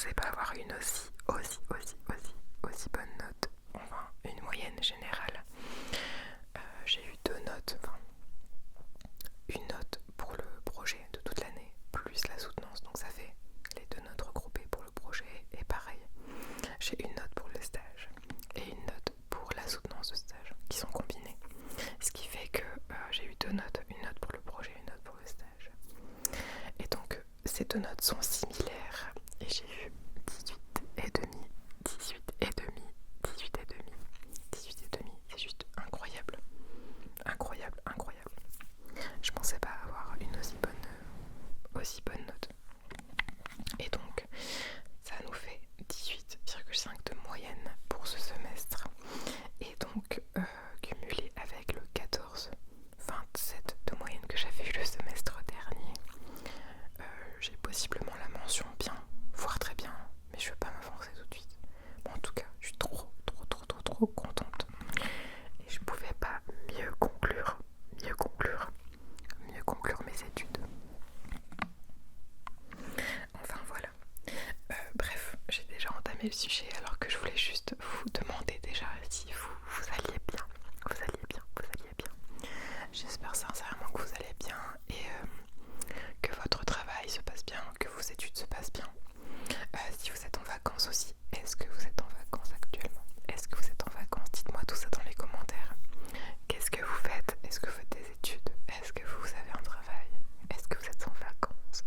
pensais pas avoir une aussi bonne note, enfin une moyenne générale. J'ai eu 2 notes, enfin une note pour le projet de toute l'année, plus la soutenance, donc ça fait les 2 notes regroupées pour le projet, et pareil, j'ai une note pour le stage et une note pour la soutenance de stage, qui sont combinées. Ce qui fait que j'ai eu 2 notes, une note pour le projet, une note pour le stage. Et donc ces 2 notes sont similaires, et j'ai eu 18,5, 18,5, 18,5, 18,5, c'est juste incroyable. Incroyable, incroyable. Je pensais pas avoir une aussi bonne note. Et donc, ça nous fait 18,5 de moyenne pour ce semestre. Et donc, cumulé avec le 14,27 de moyenne que j'avais eu le semestre dernier, j'ai possiblement la mention bien, voire très bien, mais je veux pas m'avancer tout de suite. Bon, en tout cas, je suis trop contente. Et je pouvais pas mieux conclure mes études. Enfin voilà. Bref, j'ai déjà entamé le sujet alors que je voulais juste vous demander déjà si vous alliez bien. Vous alliez bien. J'espère sincèrement que vous allez bien et que votre travail se passe bien, que vos études se passent bien. Si vous êtes en vacances aussi, est-ce que vous êtes en vacances actuellement? Est-ce que vous êtes en vacances? Dites-moi tout ça dans les commentaires. Qu'est-ce que vous faites? Est-ce que vous faites des études? Est-ce que vous avez un travail? Est-ce que vous êtes en vacances?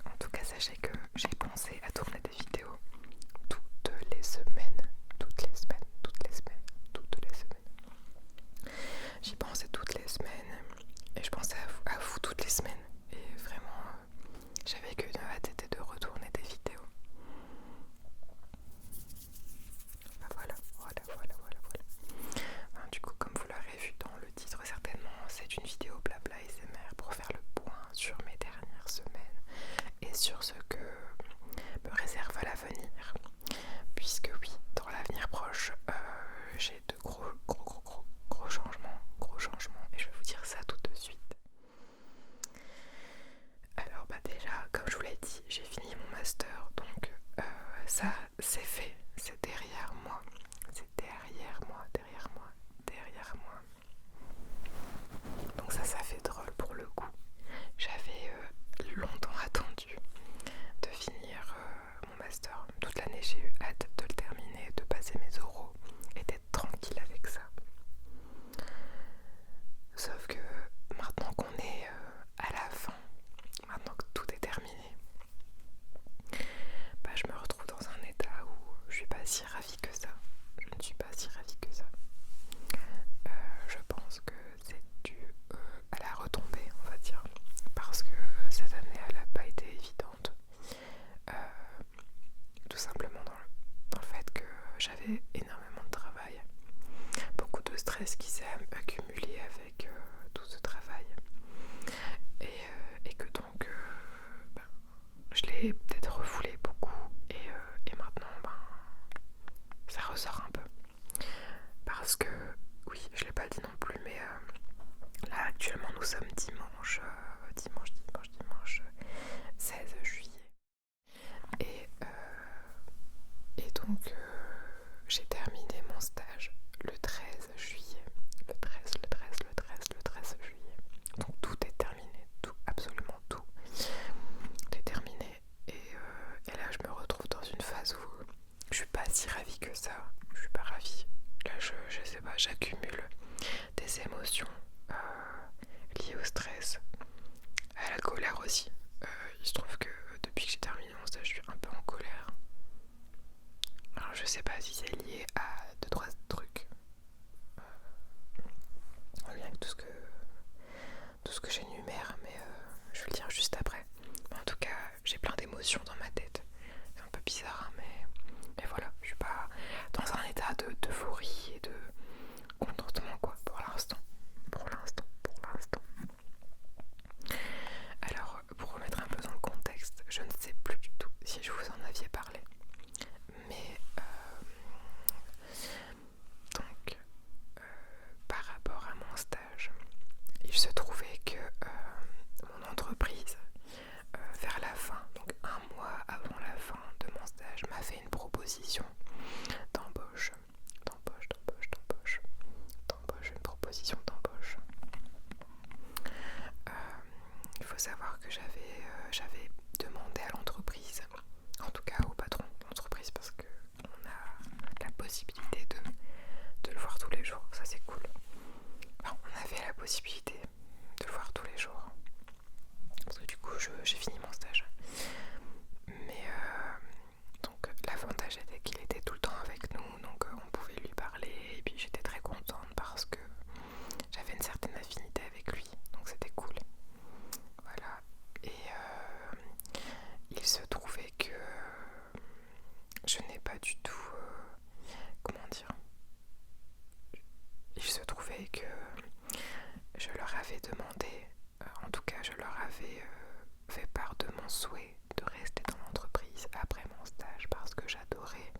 En tout cas, sachez que j'ai pensé à tourner des vidéos toutes les semaines. J'y pensais toutes les semaines et je pensais à vous toutes les semaines. Et vraiment, j'avais qu'une hâte, était de retourner des vidéos. Voilà. Enfin, du coup, comme vous l'aurez vu dans le titre certainement, c'est une vidéo blabla ASMR pour faire le point sur mes dernières semaines et sur ce que me réserve l'avenir. Puisque oui, dans l'avenir proche, j'ai de gros changements, et je vais vous dire ça tout de suite. Alors bah déjà, comme je vous l'ai dit, j'ai fini mon master, donc ça c'est fait, c'est derrière moi. Donc ça fait drôle pour le coup. J'avais longtemps attendu de finir mon master. Toute l'année j'ai eu hâte de le terminer, de passer mes oraux et d'être tranquille avec ça. Sauf que maintenant qu'on est à la fin, maintenant que tout est terminé, bah, je me retrouve dans un état où je suis pas si ravie que ça. Je pense que c'est dû à la retombée, on va dire, parce que cette année elle n'a pas été évidente. Tout simplement dans le fait que j'avais énormément de travail, beaucoup de stress qui s'est accumulé avec tout ce travail, et que donc je l'ai peut-être refoulé beaucoup, et maintenant ça ressort un peu, parce que oui, je l'ai pas dit non plus, mais là actuellement nous sommes dimanche 16 juillet, et donc j'ai terminé mon stage le 13 juillet. Le 13 juillet. Donc tout est terminé, tout, absolument tout est terminé. Et là je me retrouve dans une phase où je suis pas si ravie que ça. Je suis pas ravie. Là je sais pas, j'accumule des émotions liées au stress, à la colère aussi. Il se trouve que depuis que j'ai terminé mon stage, je suis un peu en colère. Alors je sais pas si c'est lié à 2-3 trucs en lien avec tout ce que j'énumère, mais je vais le dire juste après. En tout cas, j'ai plein d'émotions dans ma tête. C'est un peu bizarre, hein, mais voilà, je suis pas dans un état d'euphorie et de contentement, quoi, pour l'instant. Alors, pour remettre un peu dans le contexte, je ne sais plus du tout si je vous en aviez parlé, mais possibilité de le voir tous les jours, ça c'est cool. Enfin, on avait la possibilité de le voir tous les jours, parce que du coup j'ai fini mon stage. Mais donc l'avantage était qu'il était tout le temps avec nous, donc on pouvait lui parler, et puis j'étais très contente parce que j'avais une certaine affinité avec lui, donc c'était cool. Voilà. Et il se trouvait que je n'ai pas du tout... comment dire, il se trouvait que je leur avais demandé, en tout cas je leur avais fait part de mon souhait de rester dans l'entreprise après mon stage parce que j'adorais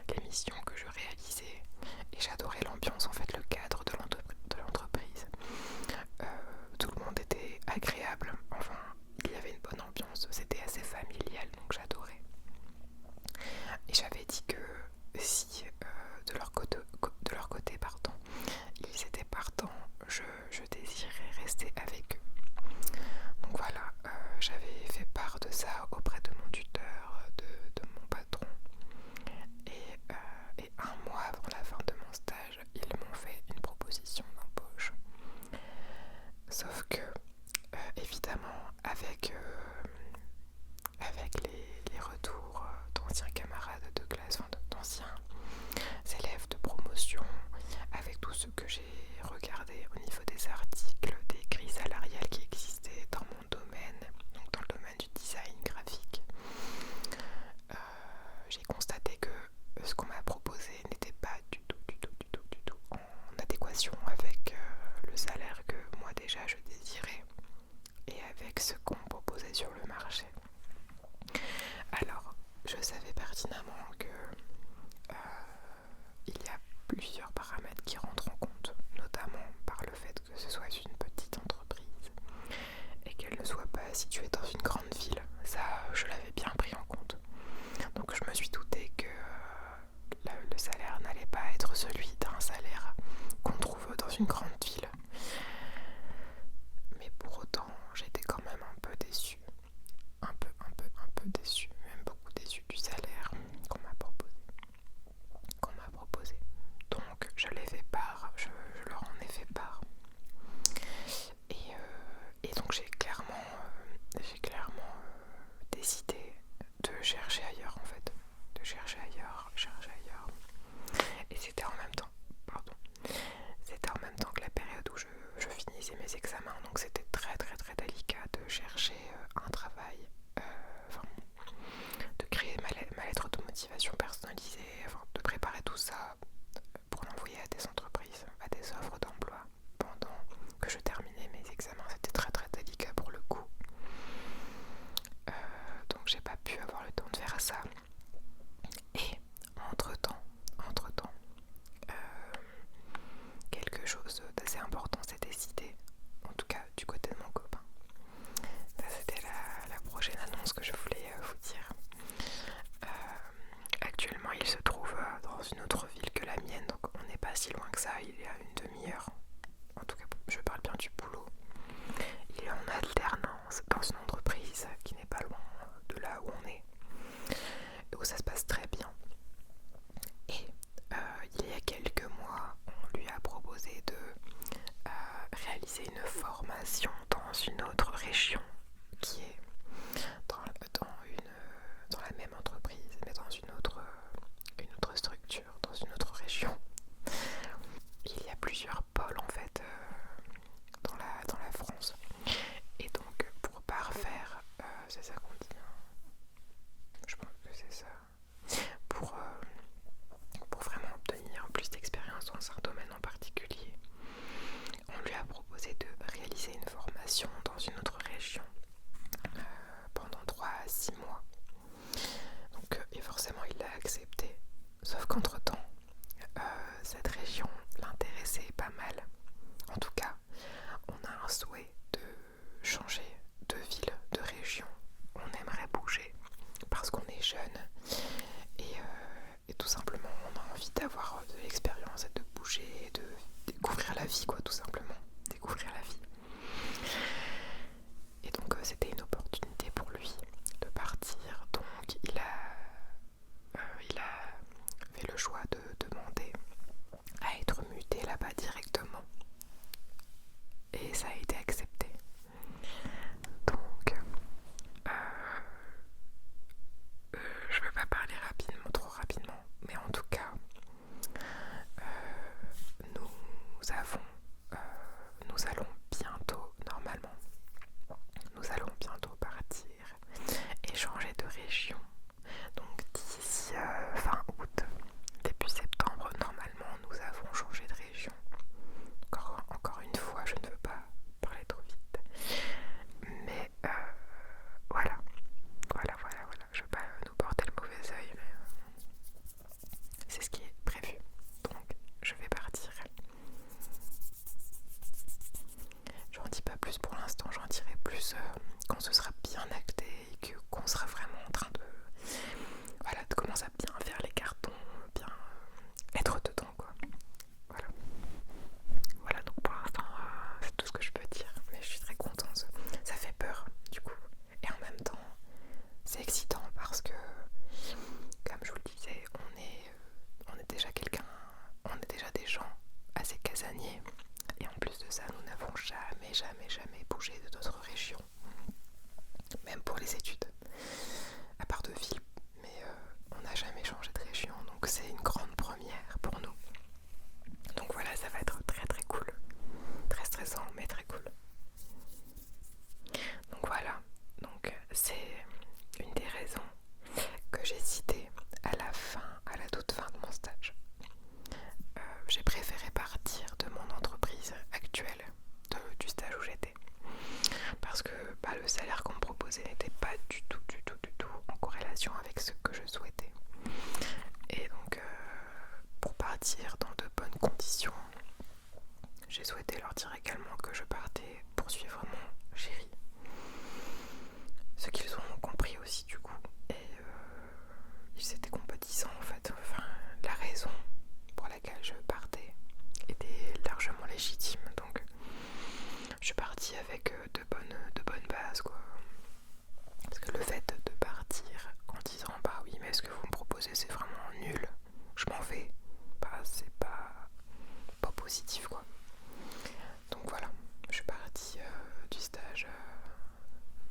les missions que je réalisais et j'adorais l'ambiance, en fait le cadre de l'entreprise. Tout le monde était agréable, enfin il y avait une bonne ambiance, c'était assez familial, donc j'adorais. Et j'avais dit que si de leur côté pardon, ils étaient partants, je désirais rester avec eux. Donc voilà, j'avais fait part de ça auprès de mon tuteur, de mon patron. Et un mois avant la fin de mon stage, ils m'ont fait une proposition d'embauche. Sauf que, évidemment, avec les retours d'anciens camarades de classe, enfin d'anciens élèves de promotion, avec tout ce que j'ai regardé au niveau des articles, des grilles salariales qui existaient dans mon domaine, donc dans le domaine du design graphique, j'ai constaté que ce qu'on m'a proposé n'était pas du tout en adéquation avec le salaire que moi déjà je désirais et avec ce qu'on me proposait sur le marché. Alors, je savais pertinemment que il y a plusieurs paramètres qui rentrent en compte, notamment par le fait que ce soit une petite entreprise et qu'elle ne soit pas située dans une grande ville. Ça, je l'avais bien pris en compte. Donc je me suis douté que le salaire n'allait pas être celui d'un salaire qu'on trouve dans une grande ville. Mais pour autant, j'étais quand même un peu déçue. Un peu déçue, même beaucoup déçue du salaire qu'on m'a proposé. Donc je l'ai fait part, je leur en ai fait part. Et donc j'ai clairement décidé de chercher ailleurs en fait. De chercher ailleurs. Et c'était en même temps, que la période où je finissais mes examens. Donc c'était très délicat de chercher un travail, de créer ma lettre de motivation personnalisée, de préparer tout ça pour l'envoyer à des entreprises, à des offres d'emploi pendant que je terminais mes examens. C'était très délicat pour le coup. Donc j'ai pas pu avoir le temps de faire ça. Et entre temps, quelque chose d'assez important s'est décidé, en tout cas du côté de mon copain. Ça, c'était la prochaine annonce que je voulais vous dire. Actuellement il se trouve dans une autre ville que la mienne, donc on n'est pas si loin que ça, il est à une demi-heure. En tout cas je parle bien du boulot. Il est en alternance dans une entreprise qui n'est pas loin de là où on est et où ça se passe très bien. Et il y a quelques mois on lui a proposé de réaliser une formation dans une autre région qui est dans la même entreprise mais dans une autre structure, dans une autre région. Il y a plusieurs pôles en fait dans la France. Et donc pour parfaire, c'est ça qu'on dit, hein. Je pense que c'est ça. Pour vraiment obtenir plus d'expérience dans un domaine en particulier, on lui a proposé de réaliser une formation dans une autre région pendant 3 à 6 mois. Donc, et forcément il l'a accepté. Sauf qu'entre-temps, cette région l'intéressait pas mal. En tout cas, on a un souhait de changer de ville, de région. On aimerait bouger parce qu'on est jeune et tout simplement on a envie d'avoir de l'expérience et de bouger et de découvrir la vie, quoi, tout simplement. Découvrir la vie. Et donc c'était une opportunité pour lui de partir. Donc il a fait le choix de partir dans de bonnes conditions. J'ai souhaité leur dire également que je partais poursuivre mon chéri. Ce qu'ils ont compris aussi du coup. Et ils étaient compatissants en fait. Enfin, la raison pour laquelle je partais était largement légitime. Donc je suis partie avec de bonnes bases quoi. Parce que le fait de partir en disant bah oui mais ce que vous me proposez c'est vraiment nul, je m'en vais, bah c'est pas positif quoi. Donc voilà, je suis partie du stage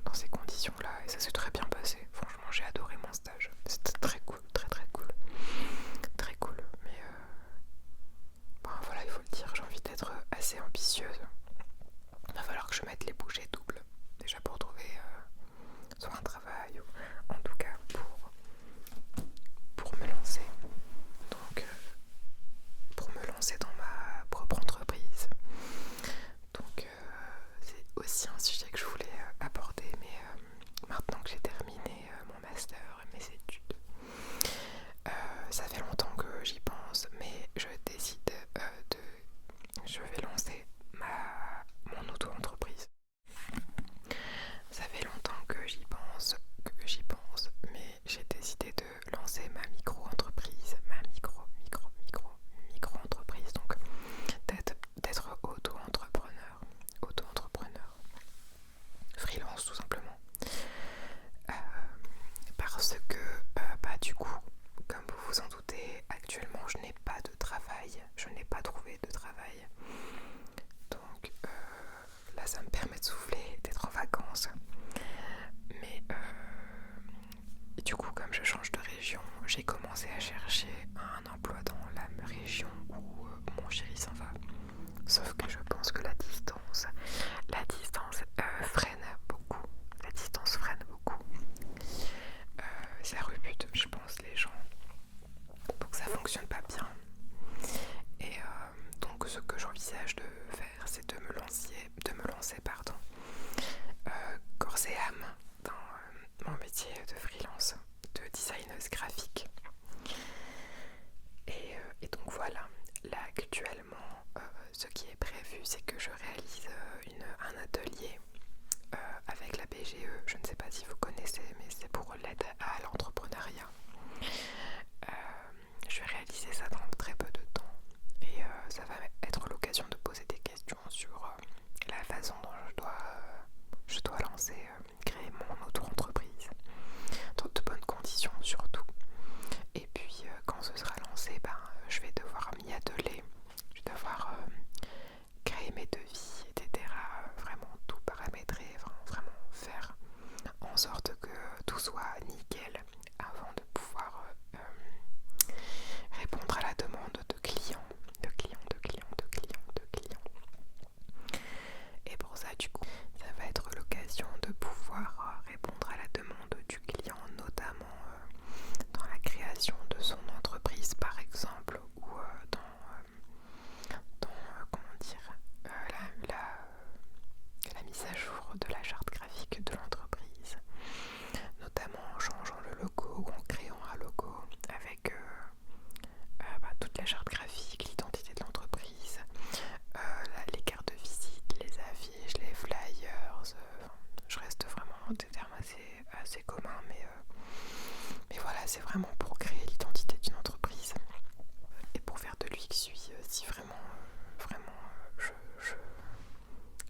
dans ces conditions là et ça s'est très bien passé. Franchement j'ai adoré mon stage, c'était très cool, très cool, très cool. Mais bon, voilà, il faut le dire, j'ai envie d'être assez ambitieuse. Il va falloir que je mette les bouchées doubles déjà pour trouver soit un travail ou en tout cas pour me lancer. Donc pour me lancer dans ma propre entreprise. Donc c'est aussi un sujet que je voulais aborder, mais maintenant que j'ai terminé mon master et mes études, ça fait longtemps que j'y pense, mais je décide je vais lancer mon auto-entreprise. Ça fait longtemps que j'y pense, mais j'ai décidé de lancer ma micro-entreprise, ma micro-entreprise, donc d'être auto-entrepreneur, freelance tout simplement. Parce que, bah du coup, comme vous vous en doutez, actuellement je n'ai pas de travail, je n'ai pas trouvé de travail. Donc là ça me permet de souffler, d'être en vacances. Mais du coup comme je change de région, j'ai commencé à chercher un emploi dans la région où mon chéri s'en va. Sauf que je pense que la distance freine beaucoup. La distance freine beaucoup. Ça rebute, je pense, les gens. Donc ça fonctionne pas bien. Et donc ce que j'envisage de faire, c'est de me lancer corps et âme dans mon métier de freelance, de designeuse graphique. Et donc voilà, là actuellement, ce qui est prévu, c'est que je réalise un atelier avec la BGE. Je ne sais pas si vous connaissez, mais c'est pour l'aide à l'entrepreneuriat. Je vais réaliser ça dans très peu de temps et ça va être l'occasion de poser des questions sur la façon dont je dois lancer, créer mon auto-entreprise dans de bonnes conditions surtout. Et puis quand ce sera lancé, je vais devoir m'y atteler, je vais devoir créer mes devis, etc. Vraiment tout paramétrer, vraiment faire en sorte que tout soit nickel avant de pouvoir répondre à la demande de clients. Et pour ça, du coup, ça va être l'occasion de pouvoir répondre à la demande du client, notamment dans la création de son entreprise, par exemple, ou dans comment dire, la mise à jour de la charte graphique de l'entreprise, notamment en changeant le logo ou en créant un logo avec toute la charte graphique, l'identité de l'entreprise, les cartes de visite, les affiches, les flyers. Je reste vraiment dans des termes assez communs, mais voilà, c'est vraiment pour créer l'identité d'une entreprise et pour faire de l'UX UI si vraiment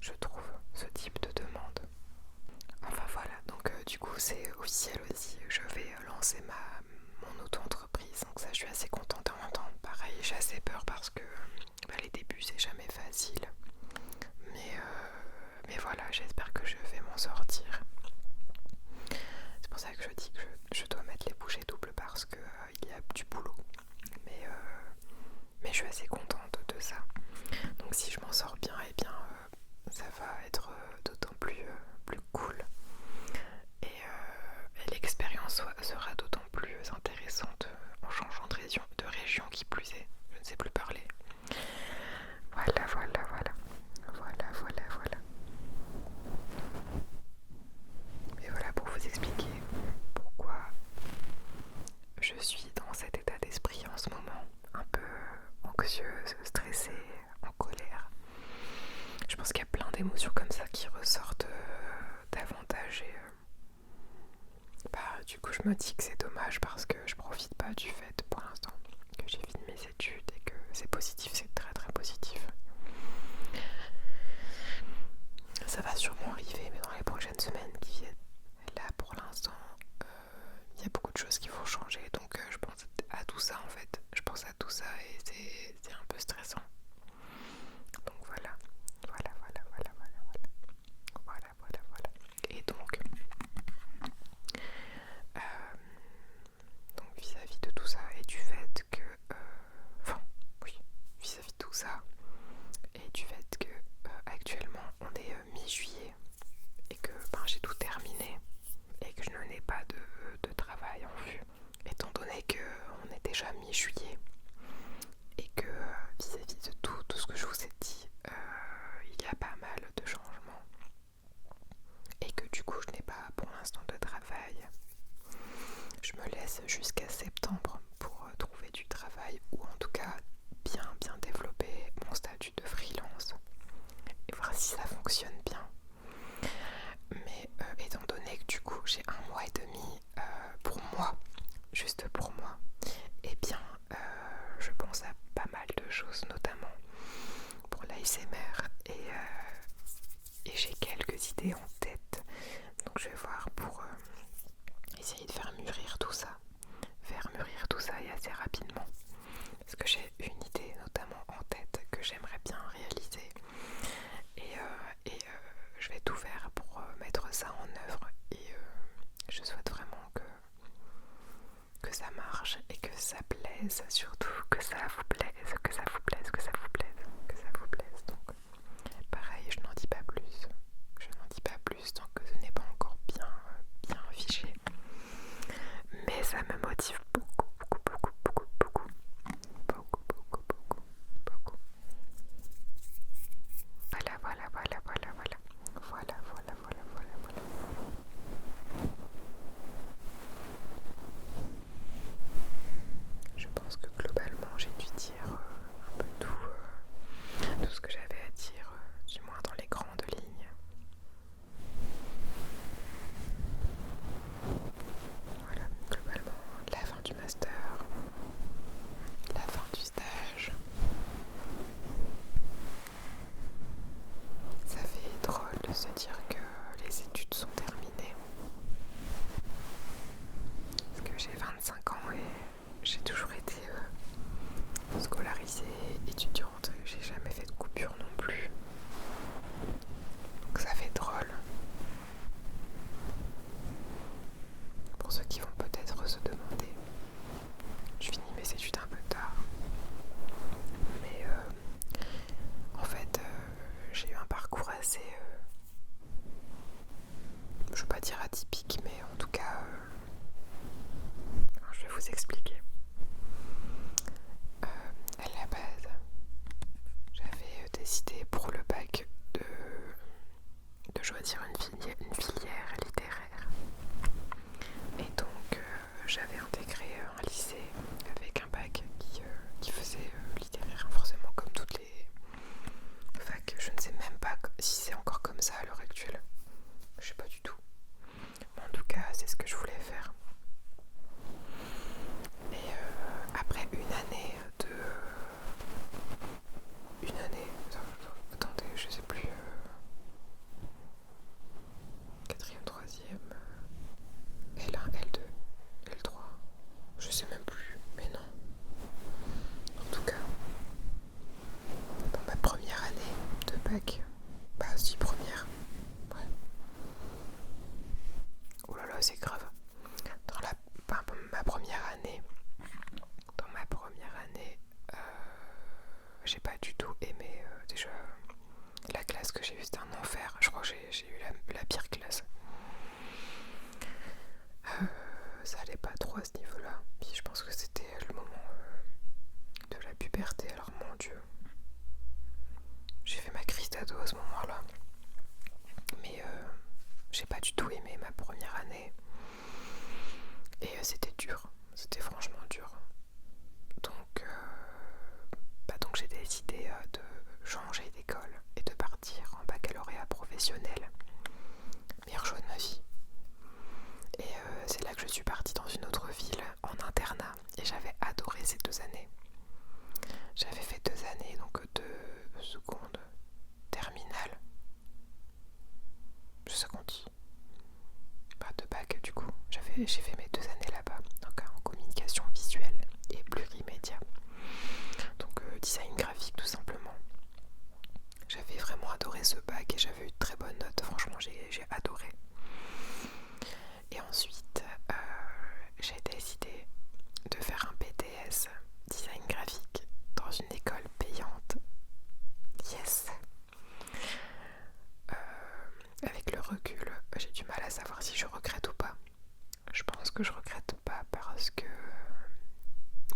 je trouve ce type de demande. Enfin voilà, donc du coup c'est officiel aussi, je vais lancer mon auto-entreprise, donc ça je suis assez contente. En même temps, pareil, j'ai assez peur parce que les débuts c'est jamais facile, mais voilà, j'espère que je vais m'en sortir. C'est pour ça que je dis que je dois mettre les bouchées doubles parce que il y a du boulot, mais je suis assez contente de ça. Donc si je m'en sors bien, et bien ça va être d'autant plus cool et l'expérience sera d'autant plus intéressante en changeant de région qui plus est. Je ne sais plus parler. Voilà. Et voilà pour vous expliquer pourquoi je suis dans cet état d'esprit en ce moment, un peu anxieuse, stressée, en colère. Je pense qu'il y a plein d'émotions comme ça qui ressortent davantage et du coup je me dis que c'est dommage parce que je profite pas du fait pour l'instant que j'ai fini mes études et que c'est positif, c'est très très positif. Ça va sûrement arriver, mais dans les prochaines semaines qui viennent. Là pour l'instant, il y a beaucoup de choses qui vont changer, donc je pense à tout ça en fait. Je pense à tout ça et c'est un peu stressant. Donc voilà. Et donc vis-à-vis de tout ça et du fait que... vis-à-vis de tout ça et du fait que actuellement on est mi-juillet et que j'ai tout terminé et que je n'ai pas de travail en vue, étant donné qu'on est déjà mi-juillet et que vis-à-vis de tout ce que je vous ai dit, il y a pas mal de changements et que du coup je n'ai pas pour l'instant de travail. Je me laisse jusqu'à septembre pour trouver du travail ou en tout cas bien développer mon statut de freelance et voir si ça fonctionne bien. Mais étant donné que du coup j'ai 1 mois et demi pour moi, juste pour moi, et bien je pense à pas mal de choses, notamment pour l'ASMR et j'ai quelques idées en tête, donc je vais voir pour essayer de faire mûrir tout ça et assez rapidement, parce que j'ai une idée notamment en tête que j'aimerais bien réaliser et je vais tout faire pour mettre ça en œuvre et je souhaite vraiment que ça marche et que ça plaise, surtout que ça vous plaise. Donc pareil, je n'en dis pas plus tant que ce n'est pas encore bien fiché, mais ça me motive beaucoup. Voilà. Je pense que globalement j'ai dû dire un peu tout ce que j'avais à dire, du moins dans les grandes lignes. Voilà, globalement la fin du master, la fin du stage. Ça fait drôle de se dire que les études sont terminées. Parce que j'ai 25 ans et j'ai toujours été scolarisée, étudiante. J'ai jamais fait de coupure non plus. Donc ça fait drôle. Pour ceux qui vont peut-être se demander, je finis mes études un peu tard. Mais en fait, j'ai eu un parcours assez... je veux pas dire atypique, mais en tout cas... je vais vous expliquer. À la base, j'avais décidé pour le bac de choisir une filière littéraire. Et donc j'avais intégré un lycée avec un bac qui faisait littéraire, forcément comme toutes les facs. Je ne sais même pas si c'est encore comme ça à l'heure actuelle. Je sais pas du tout. Mais en tout cas, c'est ce que je voulais faire. Et après une année, attendez, je sais plus, 4e, 3e, L1, L2, L3, je sais même plus, mais non. En tout cas, dans ma première année de bac, si première, ouais. Oh là là, c'est grave. Dans ma première année, j'ai pas du tout aimé déjà la classe que j'ai eue, c'était un enfer. Je crois que j'ai eu la pire classe. Ça allait pas trop à ce niveau-là. Puis je pense que c'était le moment de la puberté. Alors mon Dieu, j'ai fait ma crise d'ado à ce moment-là. Mais j'ai pas du tout aimé ma première année. Et c'était dur. C'était franchement dur. Donc décidé de changer d'école et de partir en baccalauréat professionnel. Meilleur choix de ma vie. Et c'est là que je suis partie dans une autre ville en internat et j'avais adoré ces 2 années. J'avais fait 2 années, donc de seconde, terminale, je sais qu'on dit, pas de bac du coup. J'ai fait mes 2 années là-bas, donc en communication visuelle et plurimédia. Donc design graphique tout simplement. J'avais vraiment adoré ce bac et j'avais eu de très bonnes notes, franchement j'ai adoré. Et ensuite j'ai décidé de faire un BTS design graphique dans une école payante. Yes. Avec le recul, j'ai du mal à savoir si je regrette ou pas. Je pense que je regrette pas parce que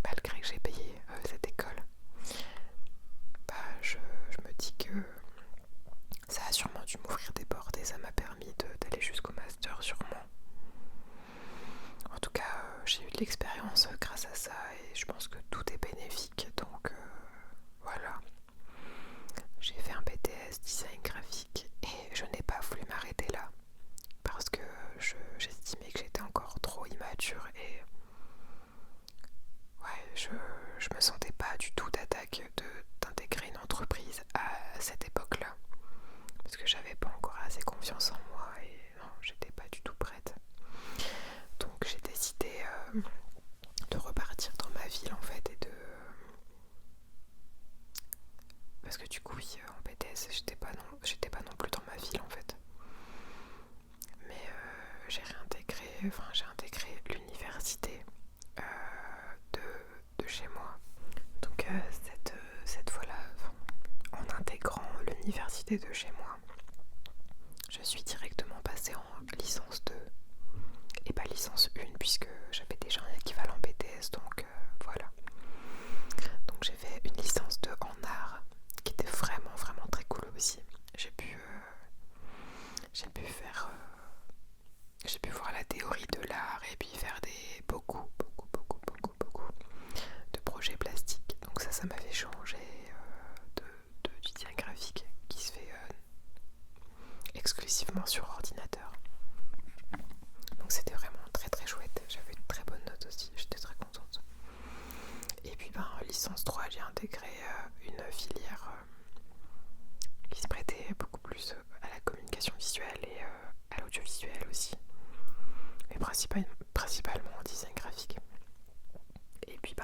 malgré que j'ai payé cette école, je me dis que ça a sûrement dû m'ouvrir des portes et ça m'a permis d'aller jusqu'au master sûrement. En tout cas, j'ai eu de l'expérience grâce à ça et je pense que tout est bénéfique, donc voilà. J'ai fait un BTS design graphique et je n'ai pas voulu m'arrêter là parce que j'estimais que j'étais encore trop immature et ouais, je me sentais pas du tout d'attaque d'intégrer une entreprise à cette époque-là parce que j'avais pas encore assez confiance en moi et non, j'étais pas du tout prête. Donc j'ai décidé de repartir dans ma ville en fait et parce que du coup oui, en BTS j'étais pas non plus dans ma ville en fait. Mais j'ai intégré l'université de chez moi. Donc cette fois-là, en intégrant l'université de chez moi, je suis directement passée en licence 2 et pas licence 1 puisque j'avais déjà un équivalent BTS, donc voilà. Donc j'ai fait une licence 2 en art qui était vraiment très cool aussi. J'ai pu voir la théorie de l'art et puis faire beaucoup de projets plastiques. Donc ça m'a fait changer du design graphique qui se fait exclusivement sur ordinateur. Donc c'était vraiment très chouette. J'avais de très bonnes notes aussi, j'étais très contente. Et puis licence 3, j'ai intégré une filière qui se prêtait beaucoup plus à la communication visuelle et à l'audiovisuel aussi, mais principalement en design graphique. Et puis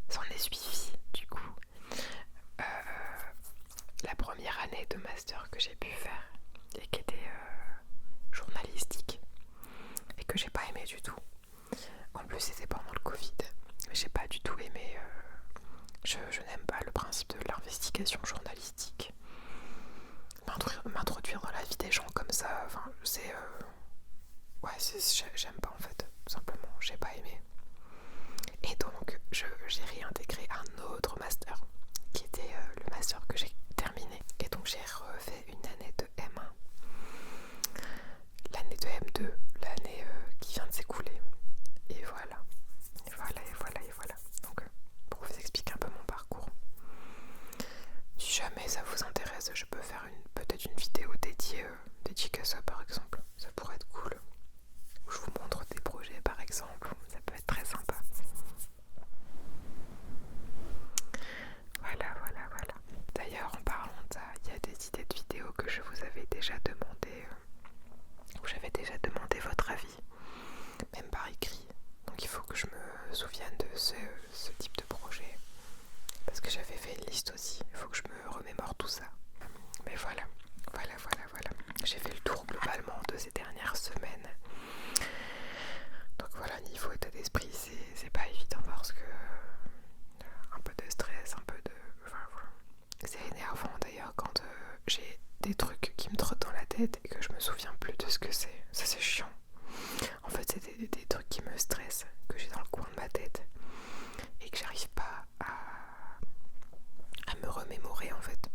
s'en est suivi du coup la première année de master que j'ai pu faire et qui était journalistique et que j'ai pas aimé du tout. En plus c'était pendant le Covid, mais j'ai pas du tout aimé. Je n'aime pas le principe de l'investigation journalistique. M'introduire dans la vie des gens comme ça, j'aime pas en fait, tout simplement, j'ai pas aimé. Et donc j'ai réintégré un autre master qui était le master que j'ai terminé. Et donc j'ai refait une année de M1, l'année de M2, l'année qui vient de s'écouler. Et voilà. Donc pour vous expliquer un peu mon parcours. Si jamais ça vous intéresse, je peux faire peut-être une vidéo dédiée qu'à ça par exemple. Ça pourrait être cool. Où je vous montre des projets par exemple. Ça peut être très sympa. Voilà. D'ailleurs, en parlant de ça, il y a des idées de vidéos que je vous avais déjà demandé, où j'avais déjà demandé votre avis, même par écrit. Donc il faut que je me souvienne de ce type de projet, parce que j'avais fait une liste aussi. Il faut que je me remémore tout ça. Mais voilà. J'ai fait le tour globalement de ces dernières semaines. Donc voilà, niveau état d'esprit, c'est pas évident parce que un peu de stress, c'est énervant d'ailleurs quand j'ai des trucs qui me trottent dans la tête et que je me souviens plus de ce que c'est. Ça c'est chiant. En fait c'est des trucs qui me stressent, que j'ai dans le coin de ma tête et que j'arrive pas à me remémorer en fait.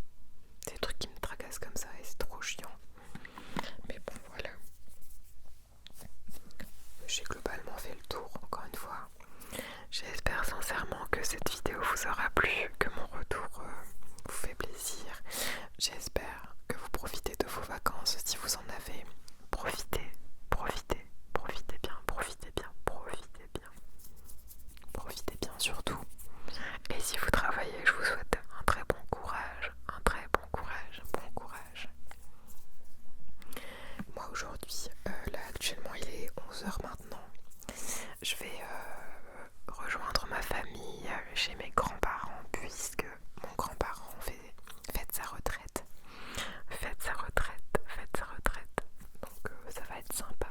Des trucs qui me tracassent comme ça et c'est trop chiant. Mais bon voilà. J'ai globalement fait le tour encore une fois. J'espère sincèrement que cette vidéo vous aura plu, que J'espère que vous profitez de vos vacances si vous en avez. Profitez, profitez, profitez bien, profitez bien, profitez bien. Profitez bien surtout. Et si vous travaillez, je vous souhaite un très bon courage, un très bon courage, bon courage. Moi aujourd'hui, là actuellement il est 11h maintenant. Je vais rejoindre ma famille chez mes grands-parents puisque mon grand-parent fête sa retraite. Fête sa retraite, fête sa retraite. Donc ça va être sympa.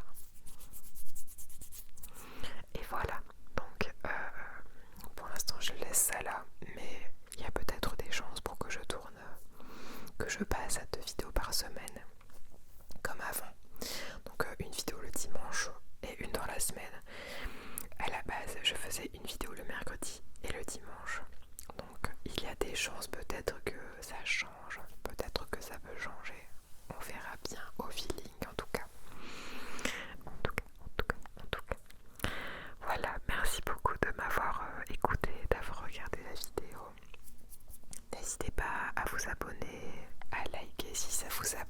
Et voilà, donc pour l'instant je laisse ça là, mais il y a peut-être des chances pour que je tourne, que je passe à 2 vidéos par semaine, comme avant. Donc une vidéo le dimanche et une dans la semaine. À la base, je faisais une vidéo le mercredi et le dimanche. Donc il y a des chances peut-être que ça change, peut-être que ça peut changer. On verra bien au feeling en tout cas. En tout cas. Voilà, merci beaucoup de m'avoir écouté, d'avoir regardé la vidéo. N'hésitez pas à vous abonner, à liker si ça vous a